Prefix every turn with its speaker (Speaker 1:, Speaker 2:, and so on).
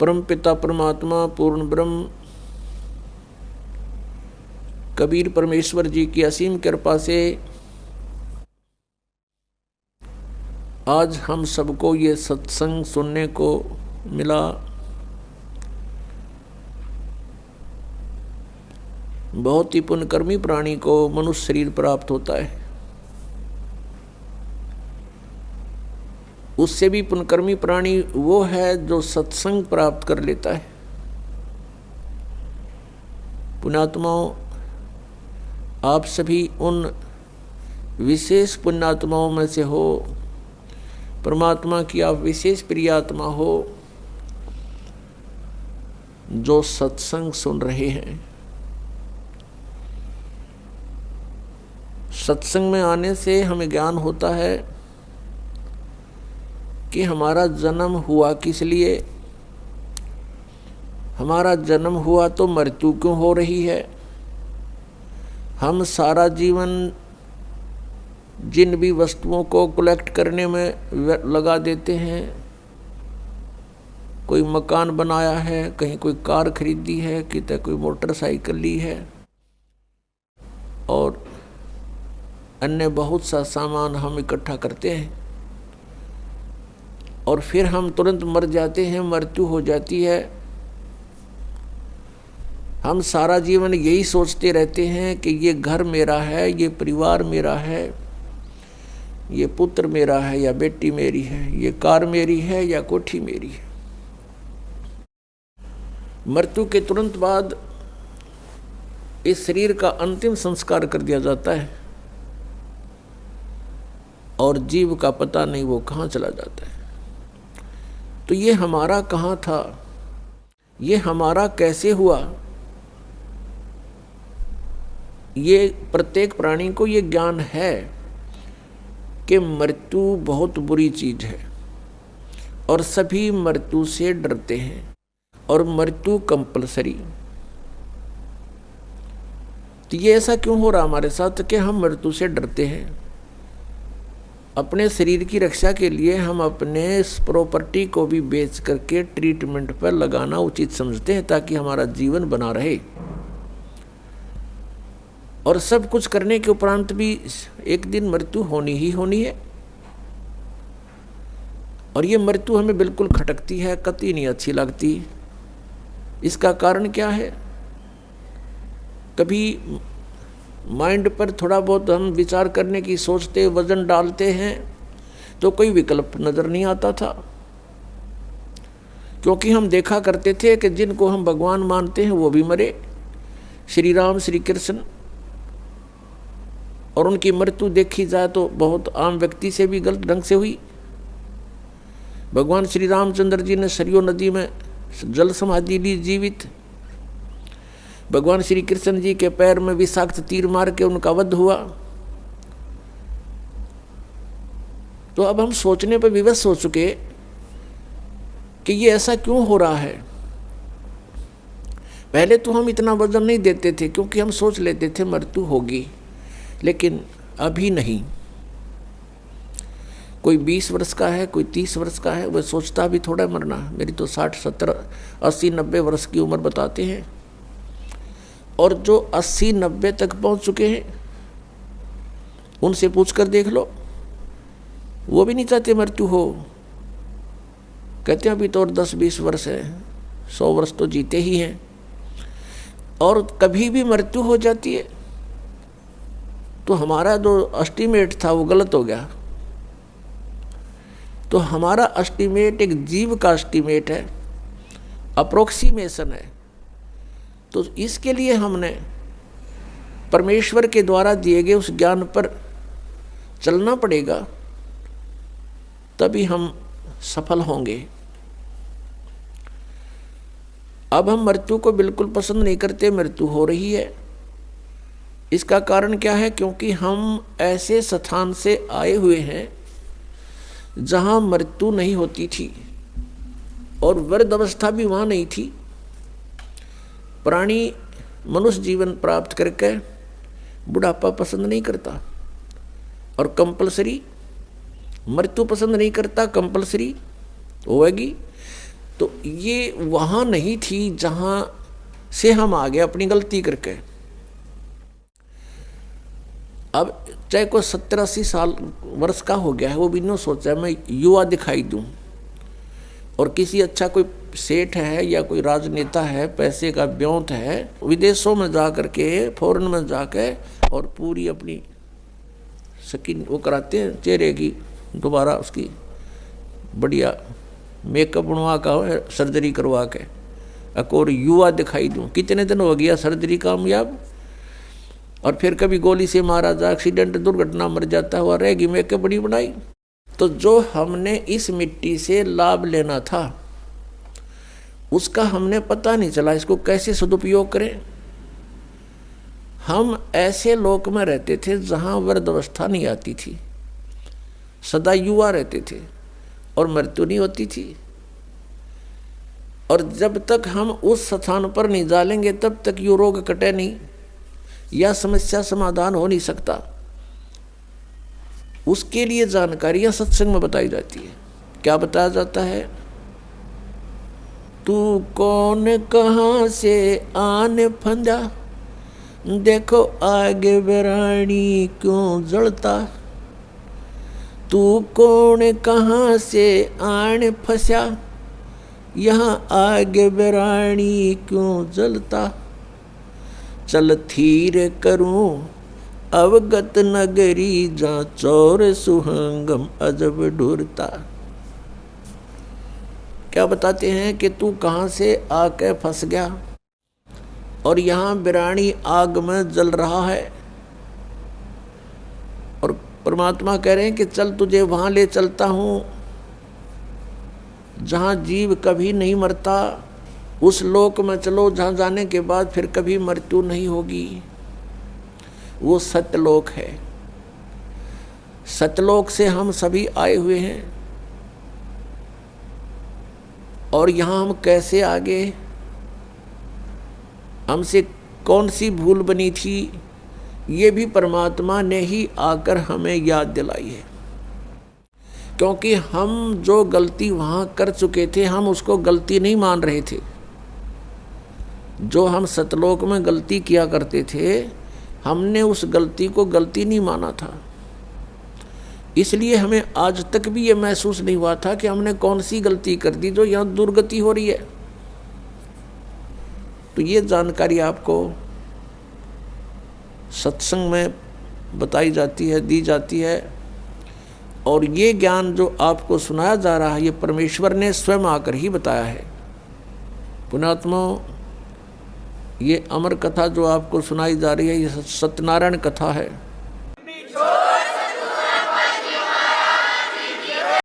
Speaker 1: परम पिता परमात्मा पूर्ण ब्रह्म कबीर परमेश्वर जी की असीम कृपा से आज हम सबको ये सत्संग सुनने को मिला। बहुत ही पुण्यकर्मी प्राणी को मनुष्य शरीर प्राप्त होता है। उससे भी पुण्यकर्मी प्राणी वो है जो सत्संग प्राप्त कर लेता है। पुण्यात्माओं, आप सभी उन विशेष पुण्यात्माओं में से हो। परमात्मा की आप विशेष प्रियात्मा हो जो सत्संग सुन रहे हैं। सत्संग में आने से हमें ज्ञान होता है कि हमारा जन्म हुआ किस लिए, हमारा जन्म हुआ तो मृत्यु क्यों हो रही है। हम सारा जीवन जिन भी वस्तुओं को कलेक्ट करने में लगा देते हैं, कोई मकान बनाया है, कहीं कोई कार खरीदी है, कितने कोई मोटरसाइकिल ली है और अन्य बहुत सा सामान हम इकट्ठा करते हैं और फिर हम तुरंत मर जाते हैं, मृत्यु हो जाती है। हम सारा जीवन यही सोचते रहते हैं कि ये घर मेरा है, ये परिवार मेरा है, ये पुत्र मेरा है या बेटी मेरी है, ये कार मेरी है या कोठी मेरी है। मृत्यु के तुरंत बाद इस शरीर का अंतिम संस्कार कर दिया जाता है और जीव का पता नहीं वो कहाँ चला जाता है। तो ये हमारा कहाँ था, ये हमारा कैसे हुआ, ये प्रत्येक प्राणी को ये ज्ञान है कि मृत्यु बहुत बुरी चीज है और सभी मृत्यु से डरते हैं और मृत्यु कंपलसरी। तो ये ऐसा क्यों हो रहा हमारे साथ कि हम मृत्यु से डरते हैं। अपने शरीर की रक्षा के लिए हम अपने इस प्रॉपर्टी को भी बेच करके ट्रीटमेंट पर लगाना उचित समझते हैं ताकि हमारा जीवन बना रहे। और सब कुछ करने के उपरांत भी एक दिन मृत्यु होनी ही होनी है और ये मृत्यु हमें बिल्कुल खटकती है, कतई नहीं अच्छी लगती। इसका कारण क्या है? कभी माइंड पर थोड़ा बहुत हम विचार करने की सोचते, वजन डालते हैं तो कोई विकल्प नजर नहीं आता था, क्योंकि हम देखा करते थे कि जिनको हम भगवान मानते हैं वो भी मरे, श्री राम श्री कृष्ण, और उनकी मृत्यु देखी जाए तो बहुत आम व्यक्ति से भी गलत ढंग से हुई। भगवान श्री रामचंद्र जी ने सरयू नदी में जल समाधि ली जीवित। भगवान श्री कृष्ण जी के पैर में विषाक्त तीर मार के उनका वध हुआ। तो अब हम सोचने पर विवश हो चुके कि ये ऐसा क्यों हो रहा है। पहले तो हम इतना वजन नहीं देते थे क्योंकि हम सोच लेते थे मृत्यु होगी, लेकिन अभी नहीं। कोई 20 वर्ष का है, कोई 30 वर्ष का है, वह सोचता भी थोड़ा मरना। मेरी तो 60, 70, 80, 90 वर्ष की उम्र बताते हैं। और जो 80, 90 तक पहुंच चुके हैं उनसे पूछ कर देख लो, वो भी नहीं चाहते मृत्यु हो। कहते हैं अभी तो और 10-20 वर्ष है, 100 वर्ष तो जीते ही हैं। और कभी भी मृत्यु हो जाती है तो हमारा जो एस्टीमेट था वो गलत हो गया। तो हमारा एस्टीमेट एक जीव का एस्टीमेट है, अप्रोक्सीमेशन है। तो इसके लिए हमने परमेश्वर के द्वारा दिए गए उस ज्ञान पर चलना पड़ेगा, तभी हम सफल होंगे। अब हम मृत्यु को बिल्कुल पसंद नहीं करते, मृत्यु हो रही है। इसका कारण क्या है? क्योंकि हम ऐसे स्थान से आए हुए हैं जहां मृत्यु नहीं होती थी और वृद्ध अवस्था भी वहां नहीं थी। प्राणी मनुष्य जीवन प्राप्त करके बुढ़ापा पसंद नहीं करता और कंपलसरी मृत्यु पसंद नहीं करता, कंपलसरी होगी। तो ये वहाँ नहीं थी जहाँ से हम आ गए अपनी गलती करके। अब चाहे कोई 70-80 साल वर्ष का हो गया है, वो भी नहीं सोचा मैं युवा दिखाई दूं, और किसी अच्छा कोई सेठ है या कोई राजनेता है, पैसे का ब्योंत है, विदेशों में जा करके, फॉरेन में जाके और पूरी अपनी स्किन वो कराते हैं चेहरे की, दोबारा उसकी बढ़िया मेकअप बनवा का, सर्जरी करवा के, और युवा दिखाई दूं। कितने दिन हो गया सर्जरी कामयाब, और फिर कभी गोली से मारा जा, एक्सीडेंट दुर्घटना मर जाता हुआ रहेगी, मेकअप बड़ी बनाई। तो जो हमने इस मिट्टी से लाभ लेना था उसका हमने पता नहीं चला, इसको कैसे सदुपयोग करें। हम ऐसे लोक में रहते थे जहाँ वृद्धावस्था नहीं आती थी, सदा युवा रहते थे और मृत्यु नहीं होती थी। और जब तक हम उस स्थान पर नहीं डालेंगे तब तक ये रोग कटे नहीं, या समस्या समाधान हो नहीं सकता। उसके लिए जानकारियां सत्संग में बताई जाती है। क्या बताया जाता है? तू कौन कहाँ से आने फंदा, देखो आगे बेरानी क्यों जलता। तू कौन कहाँ से आने फंसा, यहाँ आगे बेरानी क्यों जलता। चल थीर करूं अवगत नगरी, जहाँ चौर सुहंगम अजब ढूरता। क्या बताते हैं कि तू कहाँ से आके फंस गया और यहाँ बिरानी आग में जल रहा है, और परमात्मा कह रहे हैं कि चल तुझे वहाँ ले चलता हूँ जहाँ जीव कभी नहीं मरता। उस लोक में चलो जहाँ जाने के बाद फिर कभी मृत्यु नहीं होगी। वो सत्यलोक है। सत्यलोक से हम सभी आए हुए हैं, और यहाँ हम कैसे आ गए, हमसे कौन सी भूल बनी थी, ये भी परमात्मा ने ही आकर हमें याद दिलाई है। क्योंकि हम जो गलती वहाँ कर चुके थे हम उसको गलती नहीं मान रहे थे। जो हम सतलोक में गलती किया करते थे हमने उस गलती को गलती नहीं माना था, इसलिए हमें आज तक भी ये महसूस नहीं हुआ था कि हमने कौन सी गलती कर दी जो यहाँ दुर्गति हो रही है। तो ये जानकारी आपको सत्संग में बताई जाती है, दी जाती है, और ये ज्ञान जो आपको सुनाया जा रहा है ये परमेश्वर ने स्वयं आकर ही बताया है। पुण्यात्मा, ये अमर कथा जो आपको सुनाई जा रही है ये सत्यनारायण कथा है।